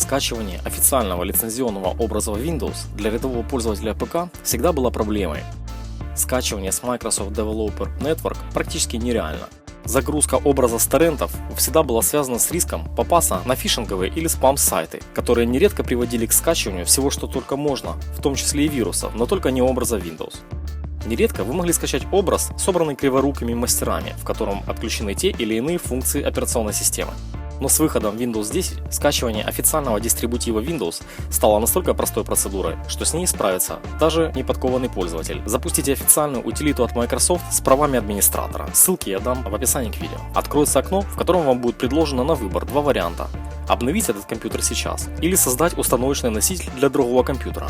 Скачивание официального лицензионного образа Windows для рядового пользователя ПК всегда было проблемой. Скачивание с Microsoft Developer Network практически нереально. Загрузка образа с торрентов всегда была связана с риском попасться на фишинговые или спам-сайты, которые нередко приводили к скачиванию всего, что только можно, в том числе и вирусов, но только не образа Windows. Нередко вы могли скачать образ, собранный криворукими мастерами, в котором отключены те или иные функции операционной системы. Но с выходом Windows 10 скачивание официального дистрибутива Windows стало настолько простой процедурой, что с ней справится даже неподкованный пользователь. Запустите официальную утилиту от Microsoft с правами администратора. Ссылки я дам в описании к видео. Откроется окно, в котором вам будет предложено на выбор два варианта: обновить этот компьютер сейчас или создать установочный носитель для другого компьютера.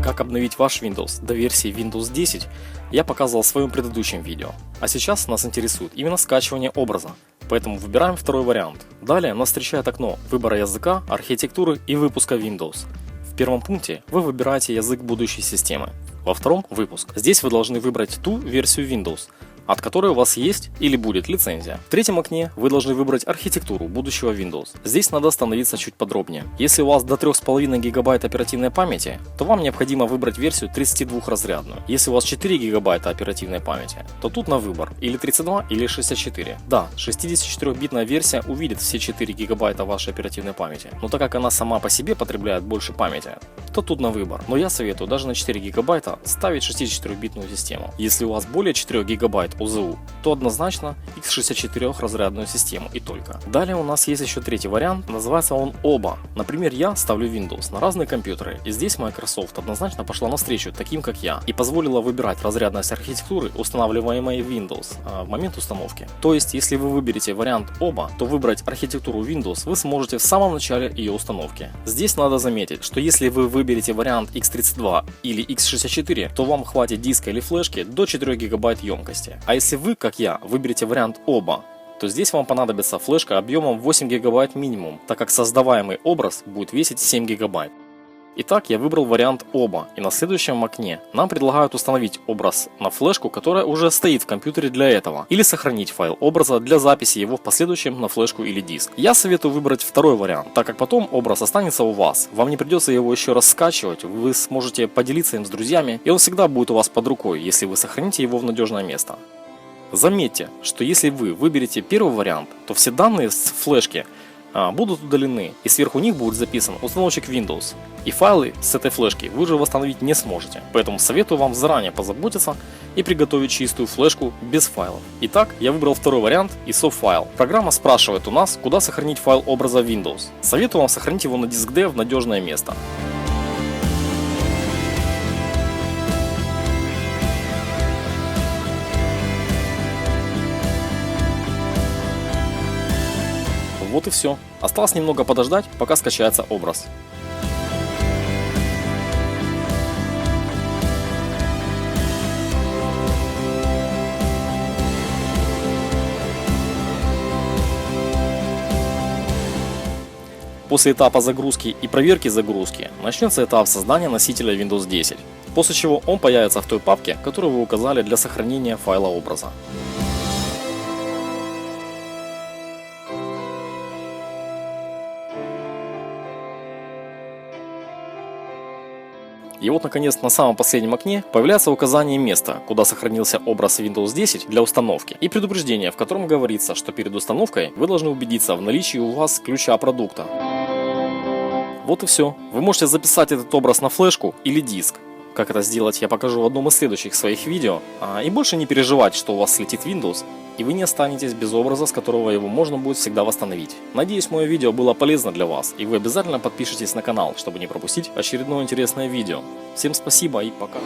Как обновить ваш Windows до версии Windows 10 я показывал в своем предыдущем видео, а сейчас нас интересует именно скачивание образа, поэтому выбираем второй вариант. Далее нас встречает окно выбора языка, архитектуры и выпуска Windows. В первом пункте вы выбираете язык будущей системы, во втором – выпуск. Здесь вы должны выбрать ту версию Windows, от которой у вас есть или будет лицензия. В третьем окне вы должны выбрать архитектуру будущего Windows. Здесь надо остановиться чуть подробнее. Если у вас до 3,5 ГБ оперативной памяти, то вам необходимо выбрать версию 32-разрядную. Если у вас 4 ГБ оперативной памяти, то тут на выбор или 32, или 64. Да, 64-битная версия увидит все 4 ГБ вашей оперативной памяти, но так как она сама по себе потребляет больше памяти, то тут на выбор. Но я советую даже на 4 ГБ ставить 64-битную систему. Если у вас более 4 ГБ УЗУ, то однозначно x64 разрядную систему и только. Далее у нас есть еще третий вариант, называется он оба. Например, я ставлю Windows на разные компьютеры, и здесь Microsoft однозначно пошла навстречу таким как я и позволила выбирать разрядность архитектуры, устанавливаемой Windows в момент установки. То есть, если вы выберете вариант оба, то выбрать архитектуру Windows вы сможете в самом начале ее установки. Здесь надо заметить, что если вы выберете вариант x32 или x64, то вам хватит диска или флешки до 4 ГБ емкости. А если вы, как я, выберете вариант оба, то здесь вам понадобится флешка объемом 8 ГБ минимум, так как создаваемый образ будет весить 7 ГБ. Итак, я выбрал вариант оба, и на следующем окне нам предлагают установить образ на флешку, которая уже стоит в компьютере для этого, или сохранить файл образа для записи его в последующем на флешку или диск. Я советую выбрать второй вариант, так как потом образ останется у вас, вам не придется его еще раз скачивать, вы сможете поделиться им с друзьями, и он всегда будет у вас под рукой, если вы сохраните его в надежное место. Заметьте, что если вы выберете первый вариант, то все данные с флешки будут удалены, и сверху них будет записан установщик Windows, и файлы с этой флешки вы уже восстановить не сможете. Поэтому советую вам заранее позаботиться и приготовить чистую флешку без файлов. Итак, я выбрал второй вариант ISO файл. Программа спрашивает у нас, куда сохранить файл образа Windows. Советую вам сохранить его на диск D в надежное место. Вот и все. Осталось немного подождать, пока скачается образ. После этапа загрузки и проверки загрузки начнется этап создания носителя Windows 10, после чего он появится в той папке, которую вы указали для сохранения файла образа. И вот наконец на самом последнем окне появляется указание места, куда сохранился образ Windows 10 для установки, и предупреждение, в котором говорится, что перед установкой вы должны убедиться в наличии у вас ключа продукта. Вот и все. Вы можете записать этот образ на флешку или диск. Как это сделать, я покажу в одном из следующих своих видео. И больше не переживать, что у вас слетит Windows, и вы не останетесь без образа, с которого его можно будет всегда восстановить. Надеюсь, мое видео было полезно для вас, и вы обязательно подпишитесь на канал, чтобы не пропустить очередное интересное видео. Всем спасибо и пока.